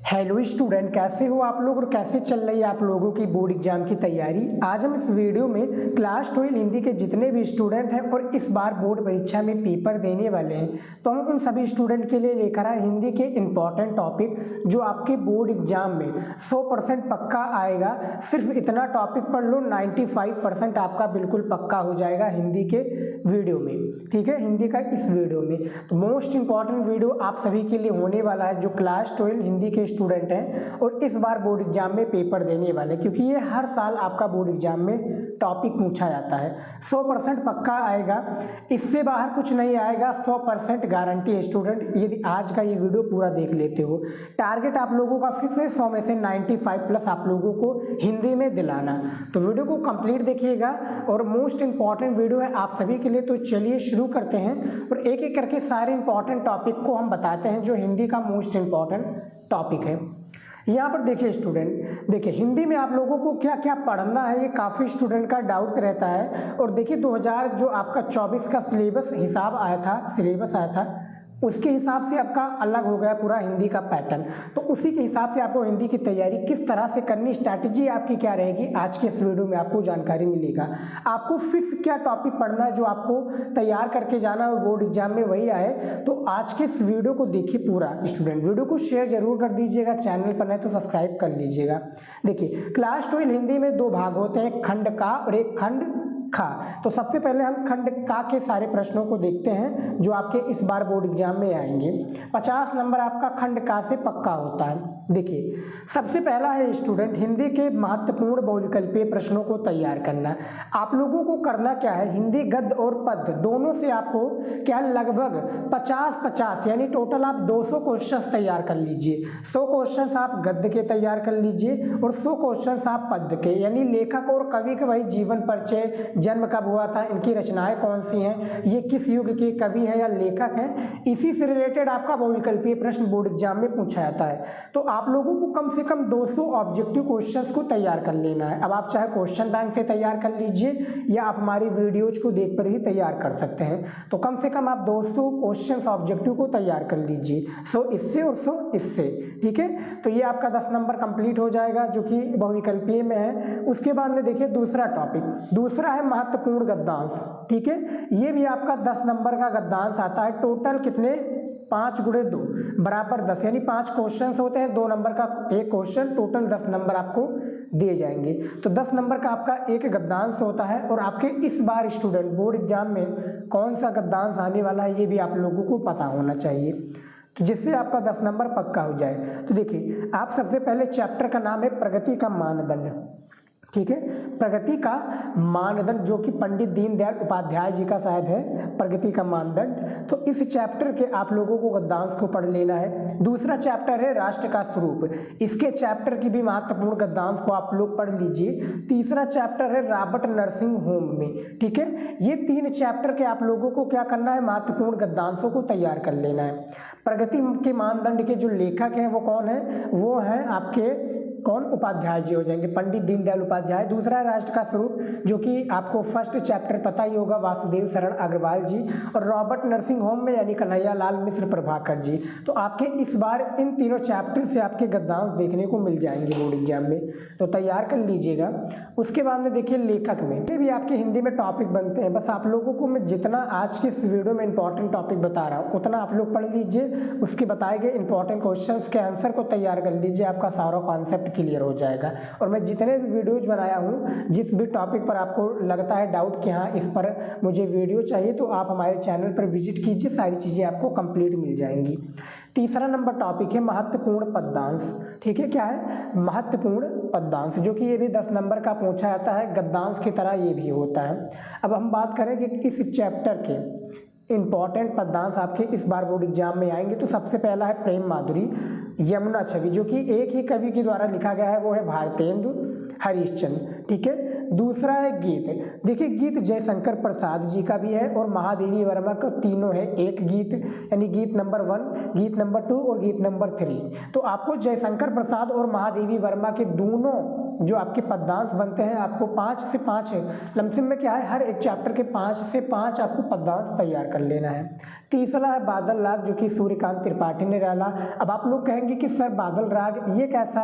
Hello student, कैसे हो आप लोग और कैसे चल रही है आप लोगों की बोर्ड एग्जाम की तैयारी। आज हम इस वीडियो में क्लास 12 हिंदी के जितने भी स्टूडेंट हैं और इस बार बोर्ड परीक्षा में पेपर देने वाले हैं, तो हम उन सभी स्टूडेंट के लिए लेकर आए हिंदी के इंपॉर्टेंट टॉपिक जो आपके बोर्ड एग्जाम में 100% पक्का आएगा। सिर्फ इतना टॉपिक पढ़ लो, 95% आपका बिल्कुल पक्का हो जाएगा हिंदी के वीडियो में। ठीक है, हिंदी का इस वीडियो में तो मोस्ट इंपॉर्टेंट वीडियो आप सभी के लिए होने वाला है जो क्लास 12 हिंदी के स्टूडेंट हैं और इस बार बोर्ड एग्जाम में पेपर देने वाले, क्योंकि ये हर साल आपका बोर्ड एग्जाम में टॉपिक पूछा जाता है। 100% पक्का आएगा, इससे बाहर कुछ नहीं आएगा। 100% गारंटी है स्टूडेंट, यदि आज का ये वीडियो पूरा देख लेते हो। टारगेट आप लोगों का फिक्स है 100 में से 95 प्लस आप लोगों को हिंदी में दिलाना। तो वीडियो को कंप्लीट देखिएगा और मोस्ट इंपॉर्टेंट वीडियो है आप सभी के लिए। तो चलिए शुरू करते हैं और एक एक करके सारे इंपॉर्टेंट टॉपिक को हम बताते हैं जो हिंदी का मोस्ट इंपॉर्टेंट टॉपिक है। यहाँ पर देखिए स्टूडेंट, देखिए हिंदी में आप लोगों को क्या क्या पढ़ना है, ये काफ़ी स्टूडेंट का डाउट रहता है। और देखिए 2000 जो आपका 24 का सिलेबस आया था उसके हिसाब से आपका अलग हो गया पूरा हिंदी का पैटर्न। तो उसी के हिसाब से आपको हिंदी की तैयारी किस तरह से करनी, स्ट्रैटेजी आपकी क्या रहेगी, आज के इस वीडियो में आपको जानकारी मिलेगा। आपको फिक्स क्या टॉपिक पढ़ना है जो आपको तैयार करके जाना है और बोर्ड एग्जाम में वही आए। तो आज के इस वीडियो को देखिए पूरा स्टूडेंट, वीडियो को शेयर जरूर कर दीजिएगा, चैनल पर नहीं तो सब्सक्राइब कर लीजिएगा। देखिए क्लास 12 हिंदी में दो भाग होते हैं, खंड का और एक खंड खा। तो सबसे पहले हम खंड का के सारे प्रश्नों को देखते हैं जो आपके इस बार बोर्ड एग्जाम में आएंगे। 50 नंबर आपका खंड का से पक्का होता है। देखिए सबसे पहला है स्टूडेंट, हिंदी के महत्वपूर्ण बहुविकल्पीय प्रश्नों को तैयार करना। आप लोगों को करना क्या है, हिंदी गद्य और पद्य दोनों से आपको क्या लगभग 50-50 यानी टोटल आप 200 क्वेश्चन तैयार कर लीजिए। 100 क्वेश्चन आप गद्य के तैयार कर लीजिए और 100 क्वेश्चन आप पद्य के, यानी लेखक और कवि के वही जीवन परिचय, जन्म कब हुआ था, इनकी रचनाएं कौन सी हैं, ये किस युग के कवि हैं या लेखक हैं, इसी से रिलेटेड आपका बहुविकल्पीय प्रश्न बोर्ड एग्जाम में पूछा जाता है। तो आप लोगों को कम से कम 200 ऑब्जेक्टिव क्वेश्चंस को तैयार कर लेना है। अब आप चाहे क्वेश्चन बैंक से तैयार कर लीजिए या आप हमारी वीडियोज को देख कर ही तैयार कर सकते हैं। तो कम से कम आप 200 क्वेश्चन ऑब्जेक्टिव को तैयार कर लीजिए, 100 इससे और 100 इससे। ठीक है, तो ये आपका 10 नंबर कंप्लीट हो जाएगा जो कि बहुविकल्पीय में है। उसके बाद में देखिए दूसरा टॉपिक, दूसरा है महत्वपूर्ण गद्यांश। ठीक है, ये भी आपका 10 नंबर का गद्यांश आता है। टोटल कितने, 5 × 2 बराबर 10, यानी 5 क्वेश्चन होते हैं, 2 नंबर का एक क्वेश्चन, टोटल 10 नंबर आपको दिए जाएंगे। तो 10 नंबर का आपका एक गद्यांश होता है। और आपके इस बार स्टूडेंट बोर्ड एग्जाम में कौन सा गद्यांश आने वाला है ये भी आप लोगों को पता होना चाहिए, तो जिससे आपका 10 नंबर पक्का हो जाए। तो देखिए आप सबसे पहले चैप्टर का नाम है प्रगति का मानदंड। ठीक है, प्रगति का मानदंड जो कि पंडित दीनदयाल उपाध्याय जी का शायद है, प्रगति का मानदंड। तो इस चैप्टर के आप लोगों को गद्यांश को पढ़ लेना है। दूसरा चैप्टर है राष्ट्र का स्वरूप, इसके चैप्टर की भी महत्वपूर्ण गद्यांश को आप लोग पढ़ लीजिए। तीसरा चैप्टर है रॉबर्ट नर्सिंग होम में। ठीक है, ये 3 चैप्टर के आप लोगों को क्या करना है, महत्वपूर्ण गद्यांशों को तैयार कर लेना है। प्रगति के मानदंड के जो लेखक हैं वो कौन है, वो है आपके कौन, उपाध्याय जी हो जाएंगे, पंडित दीनदयाल उपाध्याय। दूसरा राष्ट्र का स्वरूप जो कि आपको फर्स्ट चैप्टर पता ही होगा, वासुदेव शरण अग्रवाल जी। और रॉबर्ट नर्सिंग होम में यानी कन्हैया लाल मिश्र प्रभाकर जी। तो आपके इस बार इन तीनों चैप्टर से आपके गद्यांश देखने को मिल जाएंगे बोर्ड एग्जाम में, तो तैयार कर लीजिएगा। उसके बाद में देखिए लेखक में ये भी आपके हिंदी में टॉपिक बनते हैं। बस आप लोगों को मैं जितना आज के इस वीडियो में इंपॉर्टेंट टॉपिक बता रहा हूँ उतना आप लोग पढ़ लीजिए, उसके बताए गए इंपॉर्टेंट क्वेश्चंस के आंसर को तैयार कर लीजिए, आपका सारा कॉन्सेप्ट क्लियर हो जाएगा। और मैं जितने भी वीडियोज बनाया हूँ, जिस भी टॉपिक पर आपको लगता है डाउट कि हाँ इस पर मुझे वीडियो चाहिए, तो आप हमारे चैनल पर विजिट कीजिए, सारी चीज़ें आपको कंप्लीट मिल जाएंगी। तीसरा नंबर टॉपिक है महत्वपूर्ण पद्यांश। ठीक है, क्या है, महत्वपूर्ण पद्यांश, जो कि ये भी 10 नंबर का पूछा जाता है, गद्यांश की तरह ये भी होता है। अब हम बात करें कि इस चैप्टर के इंपॉर्टेंट पद्यांश आपके इस बार बोर्ड एग्जाम में आएंगे। तो सबसे पहला है प्रेम माधुरी यमुना छवि, जो कि एक ही कवि के द्वारा लिखा गया है, वो है भारतेंदु हरिश्चंद्र। ठीक है, दूसरा है गीत। देखिए गीत जयशंकर प्रसाद जी का भी है और महादेवी वर्मा का, तीनों है एक गीत, यानी गीत नंबर 1, गीत नंबर 2 और गीत नंबर 3। तो आपको जयशंकर प्रसाद और महादेवी वर्मा के दोनों जो आपके पद्यांश बनते हैं, आपको 5 से 5 लमसम में क्या है, हर एक चैप्टर के 5 से 5 आपको पद्यांश तैयार कर लेना है। तीसरा है बादल राग, जो कि सूर्यकांत त्रिपाठी ने डाला। अब आप लोग कहेंगे कि सर बादल राग ये कैसा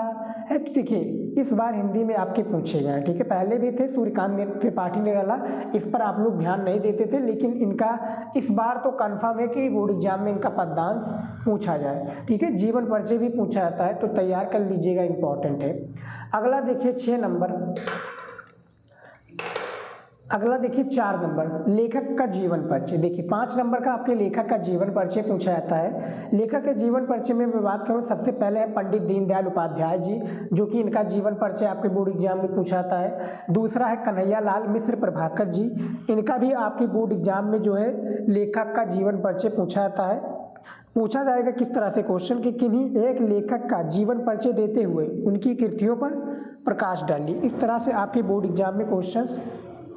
है, तो देखिए इस बार हिंदी में आपके पूछे गए, ठीक है। पहले भी थे, सूर्यकांत त्रिपाठी ने डाला, इस पर आप लोग ध्यान नहीं देते थे, लेकिन इनका इस बार तो कंफर्म है कि बोर्ड एग्जाम में इनका पद्यांश पूछा जाए, ठीक है। जीवन परिचय भी पूछा जाता है, तो तैयार कर लीजिएगा, इंपॉर्टेंट है। अगला देखिए 6 नंबर, अगला देखिए 4 नंबर, लेखक का जीवन परिचय। देखिए 5 नंबर का आपके लेखक का जीवन परिचय पूछा जाता है। लेखक के जीवन परिचय में मैं बात करूं, सबसे पहले है पंडित दीनदयाल उपाध्याय जी, जो कि इनका जीवन परिचय आपके बोर्ड एग्जाम में पूछा जाता है। दूसरा है कन्हैया लाल मिश्र प्रभाकर जी, इनका भी आपके बोर्ड एग्जाम में जो है लेखक का जीवन परिचय पूछा जाता है। पूछा जाएगा किस तरह से क्वेश्चन कि किन्हीं एक लेखक का जीवन परिचय देते हुए उनकी कृतियों पर प्रकाश डालिए, इस तरह से आपके बोर्ड एग्जाम में क्वेश्चन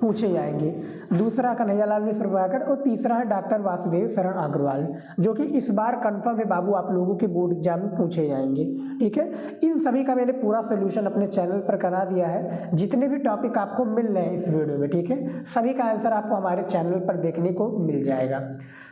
पूछे जाएंगे। दूसरा कन्हैया लाल मिश्र प्रभाकर और तीसरा है डॉक्टर वासुदेव शरण अग्रवाल, जो कि इस बार कंफर्म है बाबू आप लोगों के बोर्ड एग्जाम में पूछे जाएंगे, ठीक है। इन सभी का मैंने पूरा सोल्यूशन अपने चैनल पर करा दिया है, जितने भी टॉपिक आपको मिल रहे हैं इस वीडियो में, ठीक है, सभी का आंसर आपको हमारे चैनल पर देखने को मिल जाएगा।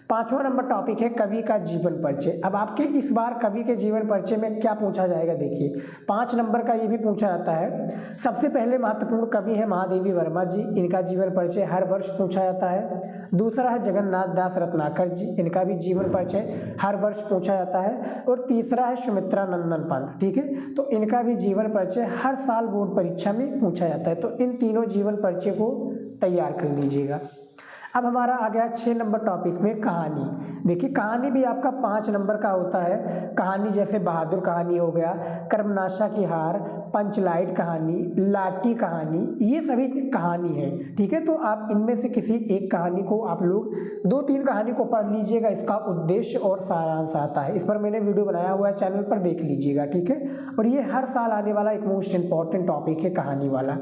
5वां नंबर टॉपिक है कवि का जीवन परिचय। अब आपके इस बार कवि के जीवन परिचय में क्या पूछा जाएगा, देखिए 5 नंबर का ये भी पूछा जाता है। सबसे पहले महत्वपूर्ण कवि है महादेवी वर्मा जी, इनका जीवन परिचय हर वर्ष पूछा जाता है। दूसरा है जगन्नाथ दास रत्नाकर जी, इनका भी जीवन परिचय हर वर्ष पूछा जाता है। और तीसरा है सुमित्रा नंदन पंत, ठीक है, तो इनका भी जीवन परिचय हर साल बोर्ड परीक्षा में पूछा जाता है। तो इन तीनों जीवन परिचय को तैयार कर लीजिएगा। अब हमारा आ गया 6 नंबर टॉपिक में कहानी। देखिए कहानी भी आपका 5 नंबर का होता है। कहानी जैसे बहादुर कहानी हो गया, कर्मनाशा की हार, पंचलाइट कहानी, लाठी कहानी, ये सभी कहानी है, ठीक है। तो आप इनमें से किसी एक कहानी को आप लोग 2-3 कहानी को पढ़ लीजिएगा, इसका उद्देश्य और सारांश आता है। इस पर मैंने वीडियो बनाया हुआ है, चैनल पर देख लीजिएगा, ठीक है। और ये हर साल आने वाला एक मोस्ट इंपॉर्टेंट टॉपिक है कहानी वाला।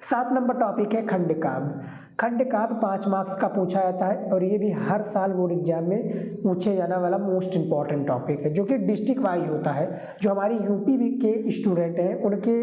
7 नंबर टॉपिक है खंडकाव्य। खंडकाव्य 5 मार्क्स का पूछा जाता है और ये भी हर साल बोर्ड एग्जाम में पूछे जाने वाला मोस्ट इंपॉर्टेंट टॉपिक है, जो कि डिस्ट्रिक्ट वाइज होता है। जो हमारी यूपी के स्टूडेंट हैं उनके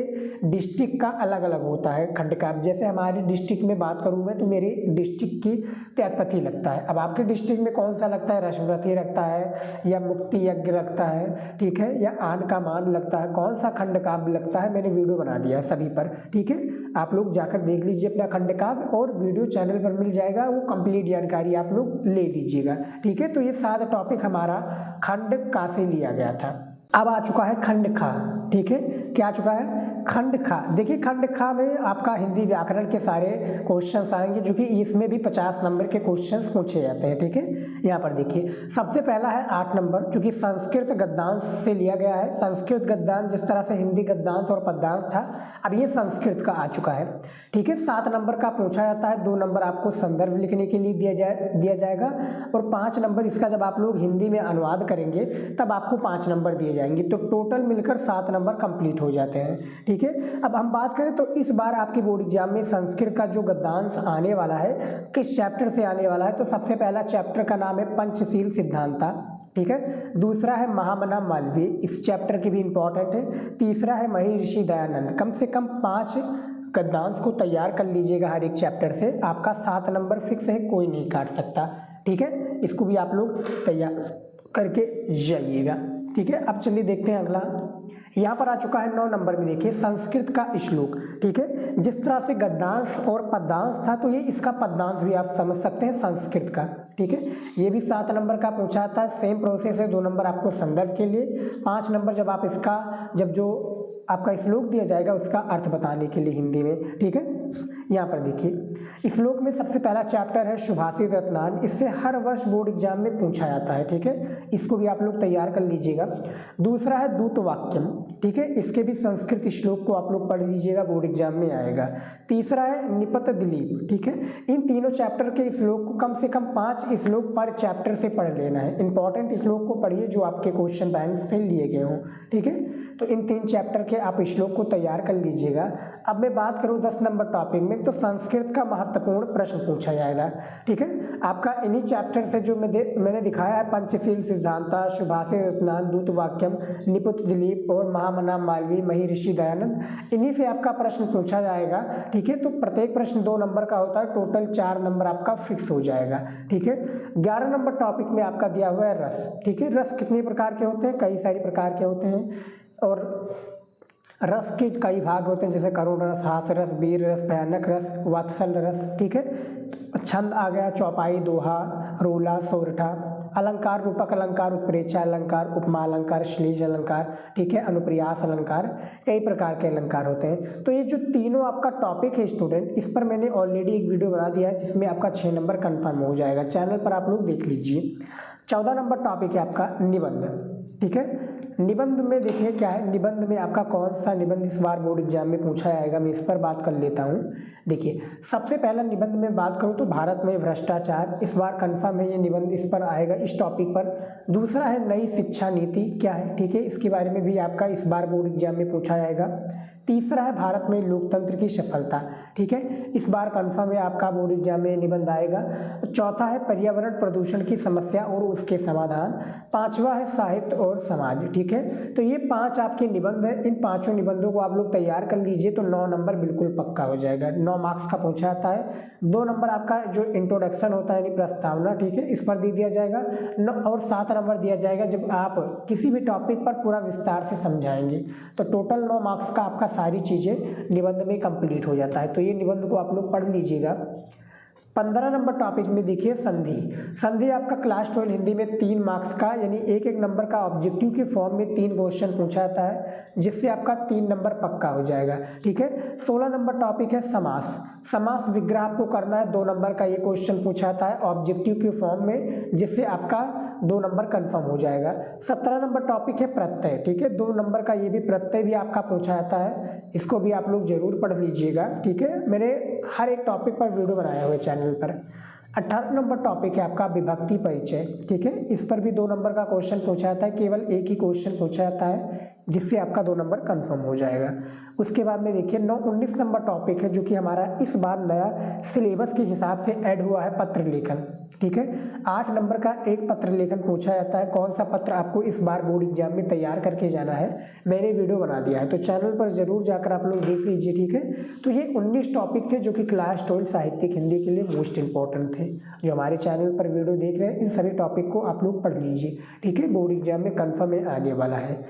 डिस्ट्रिक्ट का अलग अलग होता है खंडकाव्य। जैसे हमारे डिस्ट्रिक्ट में बात करूँ मैं, तो मेरे डिस्ट्रिक्ट की त्यागपति लगता है। अब आपके डिस्ट्रिक्ट में कौन सा लगता है, रश्मरथी लगता है या मुक्ति यज्ञ लगता है, ठीक है, या आन का मान लगता है, कौन सा खंडकाव्य लगता है, मैंने वीडियो बना दिया है सभी पर, ठीक है। आप लोग जाकर देख लीजिए अपना खंडकाव्य, और वीडियो चैनल पर मिल जाएगा, वो कंप्लीट जानकारी आप लोग ले लीजिएगा, ठीक है। तो ये 7 टॉपिक हमारा खंड का से लिया गया था। अब आ चुका है खंड खा, ठीक है। क्या आ चुका है, खंड खा। देखिए खंड खा में आपका हिंदी व्याकरण के सारे क्वेश्चंस आएंगे, जो कि इसमें भी 50 नंबर के क्वेश्चंस पूछे जाते हैं, ठीक है। यहाँ पर देखिए सबसे पहला है 8 नंबर, जो कि संस्कृत गद्यांश से लिया गया है। संस्कृत गद्यांश जिस तरह से हिंदी गद्यांश और पद्यांश था, अब ये संस्कृत का आ चुका है, ठीक है। 7 नंबर का पूछा जाता है, 2 नंबर आपको संदर्भ लिखने के लिए दिया जाएगा, और 5 नंबर इसका जब आप लोग हिंदी में अनुवाद करेंगे तब आपको 5 नंबर दिए जाएंगे। तो टोटल मिलकर 7 नंबर कंप्लीट हो जाते हैं, ठीक है। अब हम बात करें तो इस बार आपके बोर्ड एग्जाम में संस्कृत का जो गद्यांश आने वाला है, किस चैप्टर से आने वाला है, तो सबसे पहला चैप्टर का नाम है पंचशील सिद्धांता, ठीक है। दूसरा है महामना मालवीय, इस चैप्टर की भी इंपॉर्टेंट है। तीसरा है महर्षि दयानंद। कम से कम 5 गद्यांश को तैयार कर लीजिएगा हर एक चैप्टर से, आपका 7 नंबर फिक्स है, कोई नहीं काट सकता, ठीक है। इसको भी आप लोग तैयार करके जाइएगा, ठीक है। अब चलिए देखते हैं अगला। यहाँ पर आ चुका है 9 नंबर में, देखिए संस्कृत का श्लोक, ठीक है। जिस तरह से गद्यांश और पद्यांश था, तो ये इसका पद्यांश भी आप समझ सकते हैं संस्कृत का, ठीक है। ये भी 7 नंबर का पूछा था, सेम प्रोसेस है। 2 नंबर आपको संदर्भ के लिए, 5 नंबर जब आप इसका जो आपका श्लोक दिया जाएगा उसका अर्थ बताने के लिए हिंदी में, ठीक है। यहाँ पर देखिए श्लोक में सबसे पहला चैप्टर है सुभाषित रत्नान, इससे हर वर्ष बोर्ड एग्जाम में पूछा जाता है, ठीक है। इसको भी आप लोग तैयार कर लीजिएगा। दूसरा है दूत वाक्यम, ठीक है, इसके भी संस्कृत श्लोक को आप लोग पढ़ लीजिएगा, बोर्ड एग्जाम में आएगा। तीसरा है निपत दिलीप, ठीक है। इन तीनों चैप्टर के श्लोक को कम से कम 5 श्लोक पर चैप्टर से पढ़ लेना है। इंपॉर्टेंट श्लोक को पढ़िए जो आपके क्वेश्चन बैंक से लिए गए हों, ठीक है। तो इन 3 चैप्टर के आप श्लोक को तैयार कर लीजिएगा। अब मैं बात करूँ 10 नंबर टॉपिक में, तो संस्कृत का महत्वपूर्ण प्रश्न पूछा जाएगा। ठीक है, आपका इन्हीं चैप्टर से जो मैंने दिखाया है, पंचशील सिद्धांता, सुभाषित रत्नान, दूत वाक्यम, निपुत दिलीप और महामना मालवीय, महर्षि दयानंद, इन्हीं से आपका प्रश्न पूछा जाएगा। ठीक है, तो प्रत्येक प्रश्न 2 नंबर का होता है, टोटल 4 नंबर आपका फिक्स हो जाएगा। ठीक है, 11 नंबर टॉपिक में आपका दिया हुआ है रस। ठीक है, रस कितने प्रकार के होते हैं? कई सारे प्रकार के होते हैं, और रस के कई भाग होते हैं, जैसे करुण रस, हास रस, वीर रस, भयानक रस, वात्सल रस। ठीक है, छंद आ गया, चौपाई, दोहा, रोला, सोरठा, अलंकार, रूपक अलंकार, उत्प्रेक्षा अलंकार, उपमा अलंकार, श्लीष अलंकार। ठीक है, अनुप्रियास अलंकार, कई प्रकार के अलंकार होते हैं। तो ये जो तीनों आपका टॉपिक है स्टूडेंट, इस पर मैंने ऑलरेडी एक वीडियो बना दिया है, जिसमें आपका 6 नंबर कंफर्म हो जाएगा। चैनल पर आप लोग देख लीजिए। 14 नंबर टॉपिक है आपका निबंध। ठीक है, निबंध में देखिए क्या है, निबंध में आपका कौन सा निबंध इस बार बोर्ड एग्जाम में पूछा जाएगा, मैं इस पर बात कर लेता हूँ। देखिए, सबसे पहला निबंध में बात करूँ तो भारत में भ्रष्टाचार, इस बार कंफर्म है ये निबंध इस पर आएगा, इस टॉपिक पर। दूसरा है नई शिक्षा नीति क्या है, ठीक है, इसके बारे में भी आपका इस बार बोर्ड एग्जाम में पूछा जाएगा। तीसरा है भारत में लोकतंत्र की सफलता। ठीक है, इस बार कंफर्म है आपका बोर्ड एग्जाम में निबंध आएगा। चौथा है पर्यावरण प्रदूषण की समस्या और उसके समाधान। पांचवा है साहित्य और समाज। ठीक है, तो ये 5 आपके निबंध है, इन 5 निबंधों को आप लोग तैयार कर लीजिए, तो 9 नंबर बिल्कुल पक्का हो जाएगा। 9 मार्क्स का पूछा जाता है। 2 नंबर आपका जो इंट्रोडक्शन होता है यानी प्रस्तावना, ठीक है, इस पर दे दिया जाएगा। और 7 नंबर दिया जाएगा जब आप किसी भी टॉपिक पर पूरा विस्तार से समझाएंगे। तो टोटल 9 मार्क्स का आपका सारी चीजें निबंध में कंप्लीट हो जाता है। तो ये निबंध को आप लोग पढ़ लीजिएगा। 15 नंबर टॉपिक में देखिए संधि। संधि आपका क्लास 12 हिंदी में 3 मार्क्स का यानी एक नंबर का ऑब्जेक्टिव के फॉर्म में 3 क्वेश्चन पूछा जाता है, जिससे आपका 3 नंबर पक्का हो जाएगा। ठीक है, 16 नंबर टॉपिक है समास। समास विग्रह आपको करना है, 2 नंबर का ये क्वेश्चन पूछा जाता है ऑब्जेक्टिव के फॉर्म में, जिससे आपका 2 नंबर कंफर्म हो जाएगा। 17 नंबर टॉपिक है प्रत्यय। ठीक है, 2 नंबर का ये भी प्रत्यय भी आपका पूछा जाता है, इसको भी आप लोग जरूर पढ़ लीजिएगा। ठीक है, मैंने हर एक टॉपिक पर वीडियो बनाया हुआ है चैनल पर। 18 नंबर टॉपिक है आपका विभक्ति परिचय। ठीक है, इस पर भी 2 नंबर का क्वेश्चन पूछा जाता है, केवल एक ही क्वेश्चन पूछा जाता है, जिससे आपका 2 नंबर कंफर्म हो जाएगा। उसके बाद में देखिए 19 नंबर टॉपिक है, जो कि हमारा इस बार नया सिलेबस के हिसाब से ऐड हुआ है, पत्र लेखन। ठीक है, 8 नंबर का एक पत्र लेखन पूछा जाता है। कौन सा पत्र आपको इस बार बोर्ड एग्जाम में तैयार करके जाना है, मैंने वीडियो बना दिया है, तो चैनल पर जरूर जाकर आप लोग देख लीजिए। ठीक है, तो ये 19 टॉपिक थे जो कि क्लास 12 साहित्यिक हिंदी के लिए मोस्ट इंपॉर्टेंट थे। जो हमारे चैनल पर वीडियो देख रहे हैं, इन सभी टॉपिक को आप लोग पढ़ लीजिए। ठीक है, बोर्ड एग्जाम में कंफर्म आने वाला है।